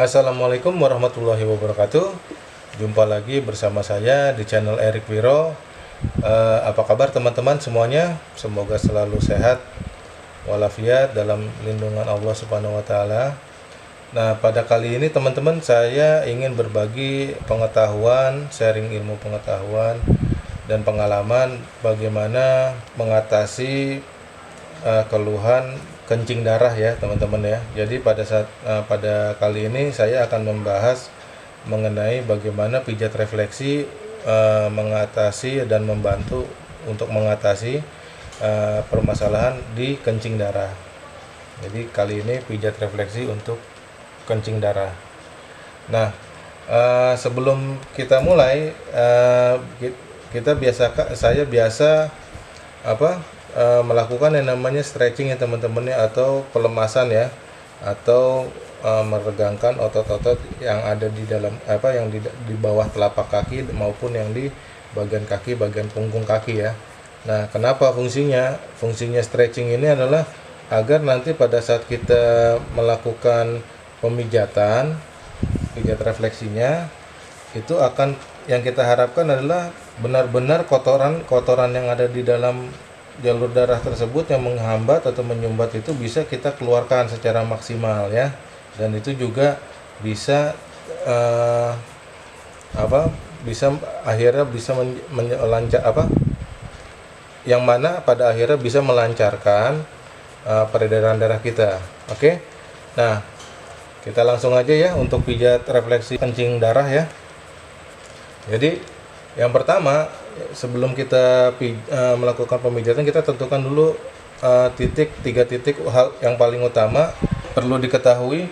Assalamualaikum warahmatullahi wabarakatuh. Jumpa lagi bersama saya di channel Erik Wiro. Apa kabar teman-teman semuanya? Semoga selalu sehat walafiat dalam lindungan Allah Subhanahu wa taala. Nah, pada kali ini teman-teman saya ingin berbagi pengetahuan, sharing ilmu pengetahuan dan pengalaman bagaimana mengatasi keluhan kencing darah ya teman-teman ya. Jadi pada kali ini saya akan membahas mengenai bagaimana pijat refleksi mengatasi dan membantu untuk mengatasi permasalahan di kencing darah. Jadi kali ini pijat refleksi untuk kencing darah. Nah, sebelum kita mulai, saya biasa melakukan yang namanya stretching ya teman-teman ya, atau pelemasan ya, atau meregangkan otot-otot yang ada di dalam yang di bawah telapak kaki maupun yang di bagian kaki, bagian punggung kaki ya. Nah, kenapa fungsinya stretching ini adalah agar nanti pada saat kita melakukan pemijat refleksinya itu akan, yang kita harapkan adalah benar-benar kotoran yang ada di dalam jalur darah tersebut yang menghambat atau menyumbat itu bisa kita keluarkan secara maksimal ya, dan itu juga bisa akhirnya bisa yang mana pada akhirnya bisa melancarkan peredaran darah kita. Oke. Nah, kita langsung aja ya untuk pijat refleksi kencing darah ya. Jadi yang pertama, sebelum kita melakukan pemijatan, kita tentukan dulu tiga titik hal yang paling utama. Perlu diketahui,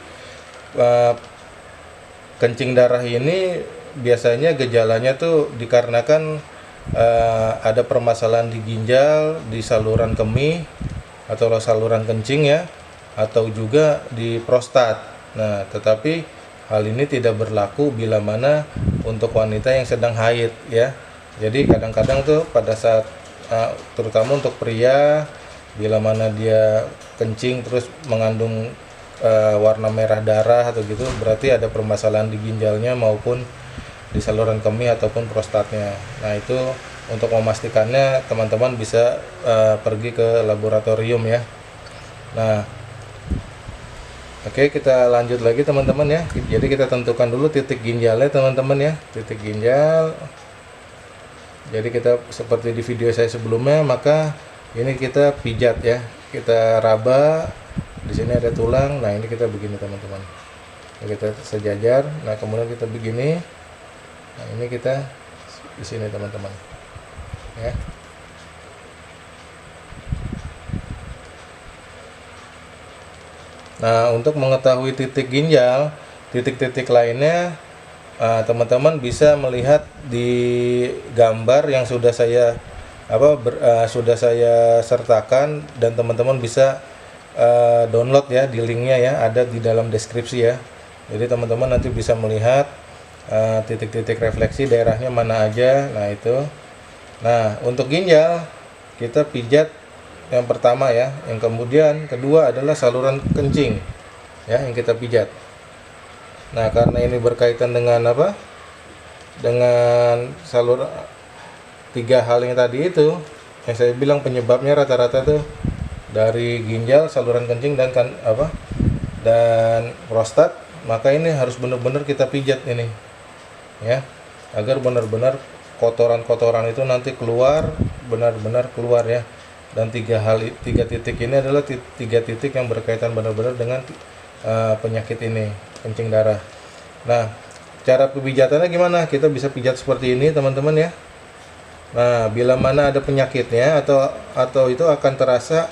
kencing darah ini biasanya gejalanya tuh dikarenakan ada permasalahan di ginjal, di saluran kemih atau saluran kencing ya, atau juga di prostat. Nah, tetapi hal ini tidak berlaku bila mana untuk wanita yang sedang haid ya. Jadi kadang-kadang tuh pada saat terutama untuk pria, bila mana dia kencing terus mengandung warna merah darah atau gitu, berarti ada permasalahan di ginjalnya maupun di saluran kemih ataupun prostatnya. Nah, itu untuk memastikannya teman-teman bisa pergi ke laboratorium ya. Nah, oke, kita lanjut lagi teman-teman ya. Jadi kita tentukan dulu titik ginjalnya teman-teman ya, titik ginjal. Jadi kita seperti di video saya sebelumnya, maka ini kita pijat ya, kita raba. Di sini ada tulang. Nah, ini kita begini teman-teman. Kita sejajar. Nah, kemudian kita begini. Nah, ini kita di sini teman-teman. Ya. Nah, untuk mengetahui titik ginjal, titik-titik lainnya teman-teman bisa melihat di gambar yang sudah saya sertakan, dan teman-teman bisa download ya di linknya ya, ada di dalam deskripsi ya. Jadi teman-teman nanti bisa melihat titik-titik refleksi daerahnya mana aja. Nah, itu. Nah, untuk ginjal kita pijat yang pertama ya, yang kemudian kedua adalah saluran kencing ya yang kita pijat. Nah, karena ini berkaitan dengan dengan tiga hal yang tadi itu, yang saya bilang penyebabnya rata-rata tuh dari ginjal, saluran kencing dan prostat, maka ini harus benar-benar kita pijat ini ya, agar benar-benar kotoran-kotoran itu nanti benar-benar keluar ya. Dan tiga titik ini adalah tiga titik yang berkaitan benar-benar dengan penyakit ini, kencing darah. Nah, cara pijatannya gimana? Kita bisa pijat seperti ini teman-teman ya. Nah, bila mana ada penyakitnya atau itu akan terasa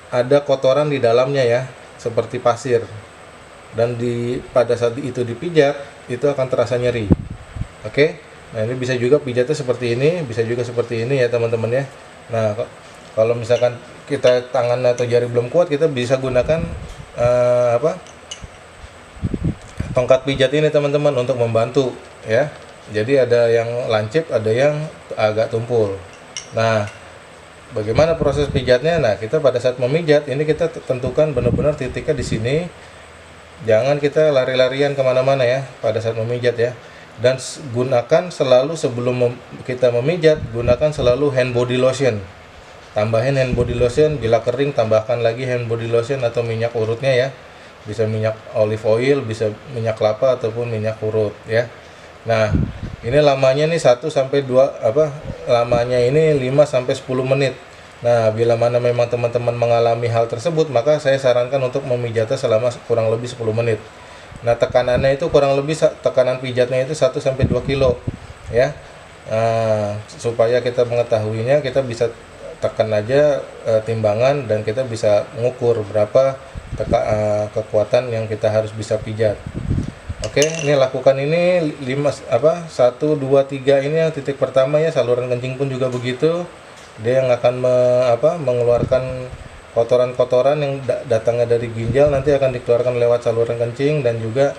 ada kotoran di dalamnya ya, seperti pasir. Dan pada saat itu dipijat, itu akan terasa nyeri. Oke. Nah, ini bisa juga pijatnya seperti ini, bisa juga seperti ini ya teman-teman ya. Nah, kalau misalkan kita tangan atau jari belum kuat, kita bisa gunakan tongkat pijat ini teman-teman untuk membantu ya. Jadi ada yang lancip, ada yang agak tumpul. Nah, bagaimana proses pijatnya? Nah, kita pada saat memijat ini kita tentukan benar-benar titiknya di sini. Jangan kita lari-larian kemana-mana ya pada saat memijat ya. Dan gunakan selalu sebelum kita memijat, gunakan selalu hand body lotion. Tambahin hand body lotion, bila kering tambahkan lagi hand body lotion atau minyak urutnya ya. Bisa minyak olive oil, bisa minyak kelapa ataupun minyak urut ya. Nah, ini lamanya nih 1 sampai 2 lamanya ini 5 sampai 10 menit. Nah, bila mana memang teman-teman mengalami hal tersebut, maka saya sarankan untuk memijatnya selama kurang lebih 10 menit. Nah, tekanannya itu kurang lebih tekanan pijatnya itu 1 sampai 2 kilo ya. Supaya kita mengetahuinya, kita bisa tekan aja timbangan dan kita bisa mengukur berapa kekuatan yang kita harus bisa pijat. Oke, ini lakukan ini 1 2 3 ini yang titik pertama ya. Saluran kencing pun juga begitu. Dia yang akan mengeluarkan kotoran-kotoran yang datangnya dari ginjal, nanti akan dikeluarkan lewat saluran kencing, dan juga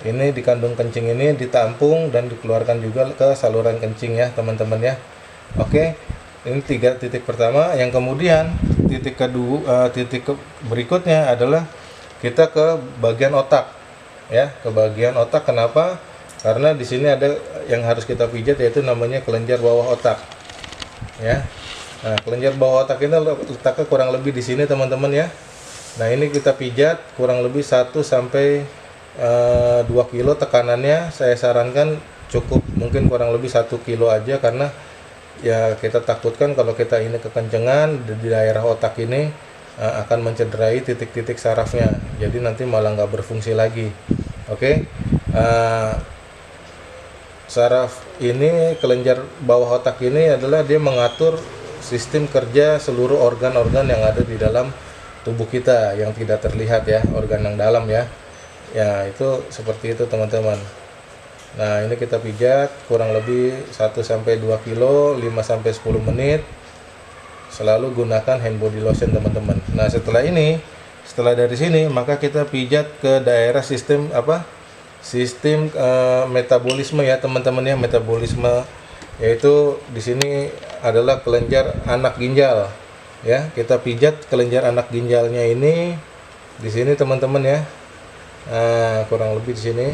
ini di kandung kencing ini ditampung dan dikeluarkan juga ke saluran kencing ya teman-teman ya. Oke, ini 3 titik pertama. Yang kemudian titik berikutnya adalah kita ke bagian otak ya, ke bagian otak. Kenapa? Karena di sini ada yang harus kita pijat, yaitu namanya kelenjar bawah otak ya. Nah, kelenjar bawah otak ini letaknya kurang lebih di sini teman-teman ya. Nah, ini kita pijat kurang lebih 1 sampai 2 kilo tekanannya. Saya sarankan cukup mungkin kurang lebih 1 kilo aja, karena ya kita takutkan kalau kita ini kekencengan di daerah otak ini akan mencederai titik-titik sarafnya. Jadi nanti malah nggak berfungsi lagi. Oke. Saraf ini, kelenjar bawah otak ini adalah dia mengatur sistem kerja seluruh organ-organ yang ada di dalam tubuh kita yang tidak terlihat ya, organ yang dalam ya. Ya, itu seperti itu teman-teman. Nah, ini kita pijat kurang lebih 1 sampai 2 kilo 5 sampai 10 menit. Selalu gunakan hand body lotion teman-teman. Nah, setelah dari sini maka kita pijat ke daerah sistem metabolisme ya teman-teman ya. Metabolisme yaitu di sini adalah kelenjar anak ginjal ya. Kita pijat kelenjar anak ginjalnya ini di sini teman-teman ya. Nah, kurang lebih di sini.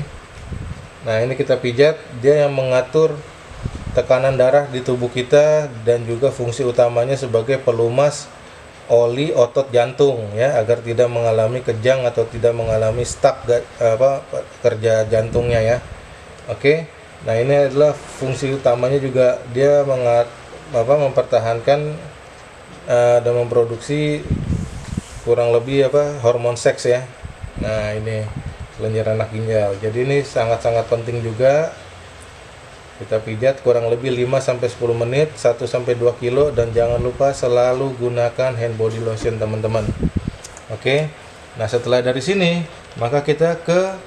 Nah, ini kita pijat, dia yang mengatur tekanan darah di tubuh kita dan juga fungsi utamanya sebagai pelumas oli otot jantung ya, agar tidak mengalami kejang atau tidak mengalami stuck kerja jantungnya ya. Oke. Nah, ini adalah fungsi utamanya juga, dia mempertahankan dan memproduksi kurang lebih hormon seks ya. Nah, ini kelenjar anak ginjal. Jadi ini sangat-sangat penting juga. Kita pijat kurang lebih 5 sampai 10 menit, 1 sampai 2 kilo, dan jangan lupa selalu gunakan hand body lotion teman-teman. Oke. Nah, setelah dari sini maka kita ke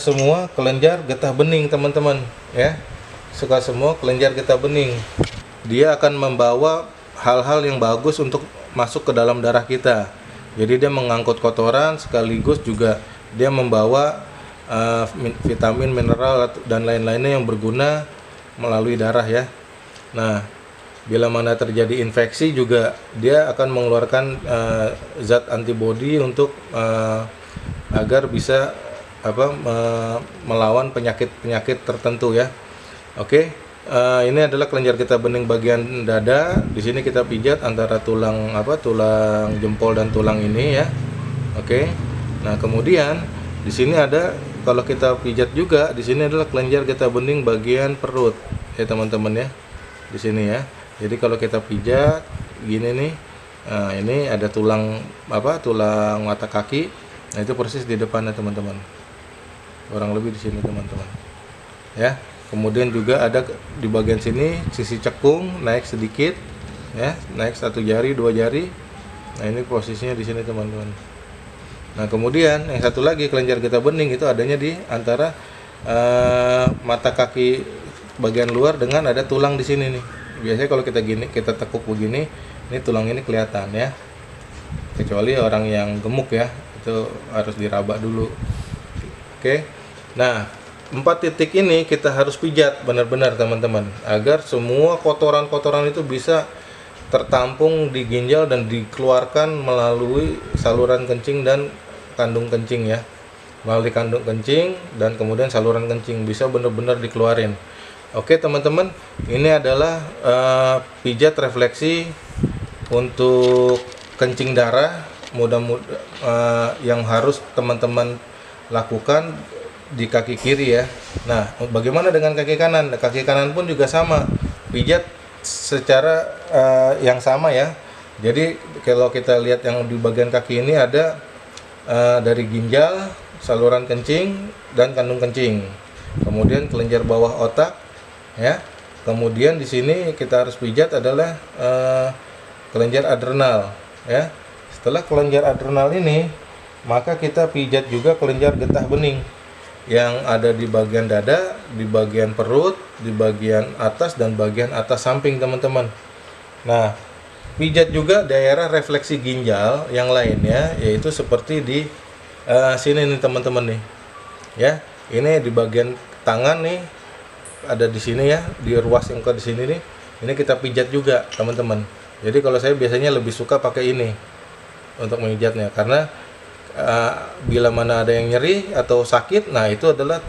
semua kelenjar getah bening teman-teman ya. Semua kelenjar getah bening, dia akan membawa hal-hal yang bagus untuk masuk ke dalam darah kita. Jadi dia mengangkut kotoran, sekaligus juga dia membawa vitamin, mineral dan lain-lainnya yang berguna melalui darah ya. Nah, bila mana terjadi infeksi juga dia akan mengeluarkan zat antibodi untuk agar bisa melawan penyakit tertentu ya. Oke. Ini adalah kelenjar getah bening bagian dada. Di sini kita pijat antara tulang jempol dan tulang ini ya. Oke. Nah, kemudian di sini ada, kalau kita pijat juga di sini adalah kelenjar getah bening bagian perut ya teman-teman ya. Di sini ya. Jadi kalau kita pijat gini nih, ini ada tulang mata kaki. Nah, itu persis di depannya teman-teman. Kurang lebih di sini teman-teman. Ya. Kemudian juga ada di bagian sini sisi cekung naik sedikit ya, naik 1 jari 2 jari. Nah, ini posisinya di sini teman-teman. Nah, kemudian yang satu lagi kelenjar getah bening itu adanya di antara mata kaki bagian luar dengan ada tulang di sini nih. Biasanya kalau kita tekuk begini, ini tulang ini kelihatan ya. Kecuali orang yang gemuk ya, itu harus diraba dulu. Oke. Nah, 4 titik ini kita harus pijat benar-benar teman-teman, agar semua kotoran-kotoran itu bisa tertampung di ginjal dan dikeluarkan melalui saluran kencing dan kandung kencing ya, melalui kandung kencing dan kemudian saluran kencing bisa benar-benar dikeluarin. Oke teman-teman, ini adalah pijat refleksi untuk kencing darah. Mudah-mudahan yang harus teman-teman lakukan di kaki kiri ya. Nah, bagaimana dengan kaki kanan? Kaki kanan pun juga sama, pijat secara yang sama ya. Jadi kalau kita lihat yang di bagian kaki ini ada dari ginjal, saluran kencing dan kandung kencing, kemudian kelenjar bawah otak ya. Kemudian di sini kita harus pijat adalah kelenjar adrenal ya. Setelah kelenjar adrenal ini, maka kita pijat juga kelenjar getah bening yang ada di bagian dada, di bagian perut, di bagian atas dan bagian atas samping teman-teman. Nah, pijat juga daerah refleksi ginjal yang lainnya, yaitu seperti di sini nih teman-teman nih. Ya, ini di bagian tangan nih, ada di sini ya, di ruas yang ke di sini nih. Ini kita pijat juga teman-teman. Jadi kalau saya biasanya lebih suka pakai ini untuk memijatnya, karena bila mana ada yang nyeri atau sakit, nah itu adalah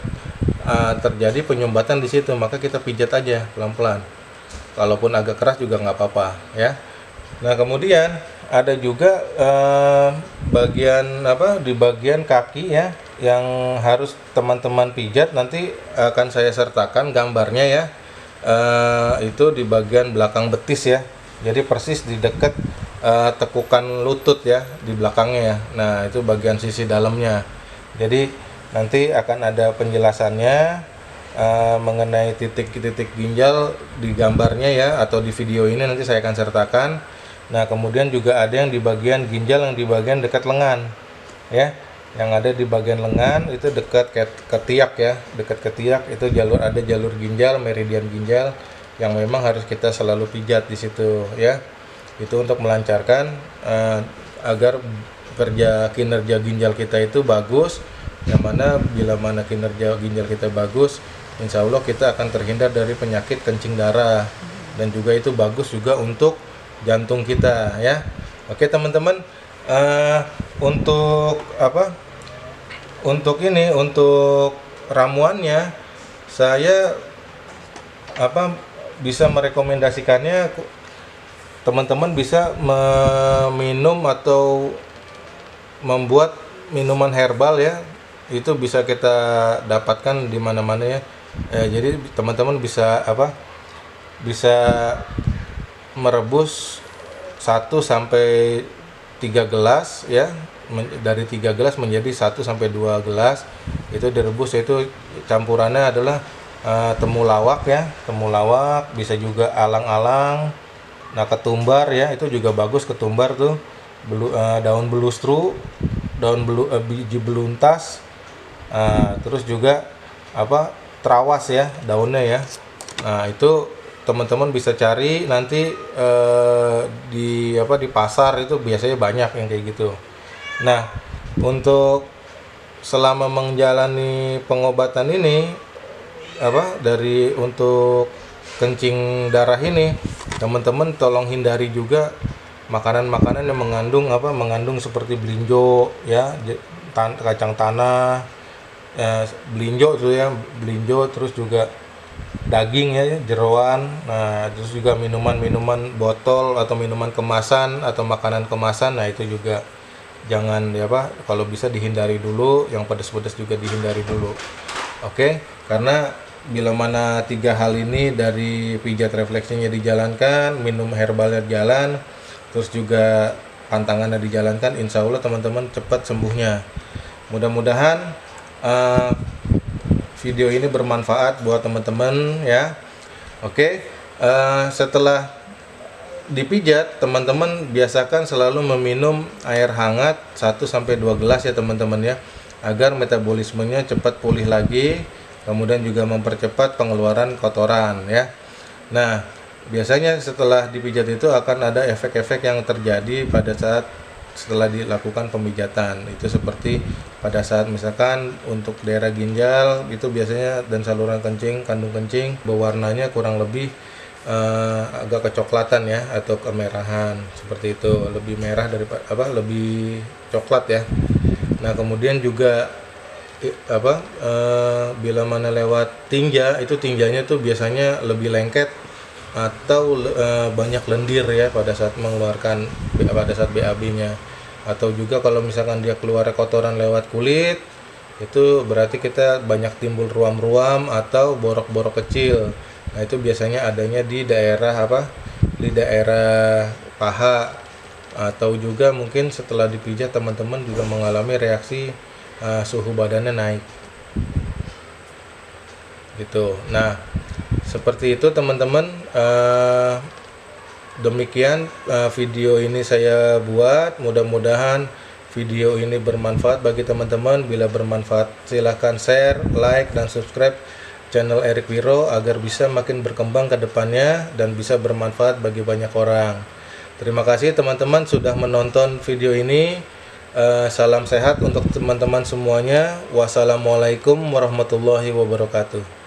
terjadi penyumbatan di situ, maka kita pijat aja pelan-pelan. Kalaupun agak keras juga nggak apa-apa ya. Nah kemudian ada juga bagian di bagian kaki ya, yang harus teman-teman pijat. Nanti akan saya sertakan gambarnya ya. Itu di bagian belakang betis ya. Jadi persis di dekat tekukan lutut ya, di belakangnya ya. Nah itu bagian sisi dalamnya. Jadi nanti akan ada penjelasannya mengenai titik-titik ginjal di gambarnya ya, atau di video ini nanti saya akan sertakan. Nah kemudian juga ada yang di bagian ginjal yang di bagian dekat lengan ya, yang ada di bagian lengan itu dekat ketiak ya, dekat ketiak itu ada jalur ginjal, meridian ginjal yang memang harus kita selalu pijat di situ ya. Itu untuk melancarkan agar kinerja ginjal kita itu bagus, yang mana bila mana kinerja ginjal kita bagus, insya Allah kita akan terhindar dari penyakit kencing darah, dan juga itu bagus juga untuk jantung kita ya. Oke teman-teman, untuk untuk ramuannya saya bisa merekomendasikannya, teman-teman bisa meminum atau membuat minuman herbal ya. Itu bisa kita dapatkan di mana-mana ya. Jadi teman-teman bisa bisa merebus 1 sampai 3 gelas ya. Dari 3 gelas menjadi 1 sampai 2 gelas. Itu direbus, itu campurannya adalah temulawak ya. Temulawak, bisa juga alang-alang. Nah, ketumbar ya, itu juga bagus ketumbar tuh. Daun belustru, biji beluntas. Terus juga trawas ya, daunnya ya. Nah, itu teman-teman bisa cari nanti di pasar, itu biasanya banyak yang kayak gitu. Nah, untuk selama menjalani pengobatan ini untuk kencing darah ini, teman-teman tolong hindari juga makanan-makanan yang mengandung seperti belinjo ya, kacang tanah, belinjo itu ya, belinjo, terus juga daging ya, jeroan. Nah, terus juga minuman-minuman botol atau minuman kemasan atau makanan kemasan. Nah, itu juga jangan kalau bisa dihindari dulu. Yang pedas-pedas juga dihindari dulu. Oke, karena bila mana 3 hal ini dari pijat refleksinya dijalankan, minum herbalnya jalan, terus juga pantangannya dijalankan, insya Allah teman-teman cepat sembuhnya. Mudah-mudahan video ini bermanfaat buat teman-teman ya. Oke, setelah dipijat, teman-teman biasakan selalu meminum air hangat 1 sampai 2 gelas ya teman-teman ya, agar metabolismenya cepat pulih lagi, kemudian juga mempercepat pengeluaran kotoran ya. Nah, biasanya setelah dipijat itu akan ada efek-efek yang terjadi pada saat setelah dilakukan pemijatan. Itu seperti pada saat misalkan untuk daerah ginjal itu biasanya, dan saluran kencing, kandung kencing, berwarnanya kurang lebih agak kecoklatan ya, atau kemerahan seperti itu, lebih merah daripada lebih coklat ya. Nah kemudian juga bila mana lewat tinja, itu tinjanya tuh biasanya lebih lengket atau banyak lendir ya pada saat mengeluarkan, pada saat BAB-nya. Atau juga kalau misalkan dia keluar kotoran lewat kulit, itu berarti kita banyak timbul ruam-ruam atau borok-borok kecil. Nah itu biasanya adanya di daerah di daerah paha, atau juga mungkin setelah dipijat teman-teman juga mengalami reaksi suhu badannya naik gitu. Nah seperti itu teman-teman. Demikian video ini saya buat, mudah-mudahan video ini bermanfaat bagi teman-teman. Bila bermanfaat silahkan share, like, dan subscribe channel Erik Wiro agar bisa makin berkembang ke depannya dan bisa bermanfaat bagi banyak orang. Terima kasih teman-teman sudah menonton video ini. Salam sehat untuk teman-teman semuanya. Wassalamualaikum warahmatullahi wabarakatuh.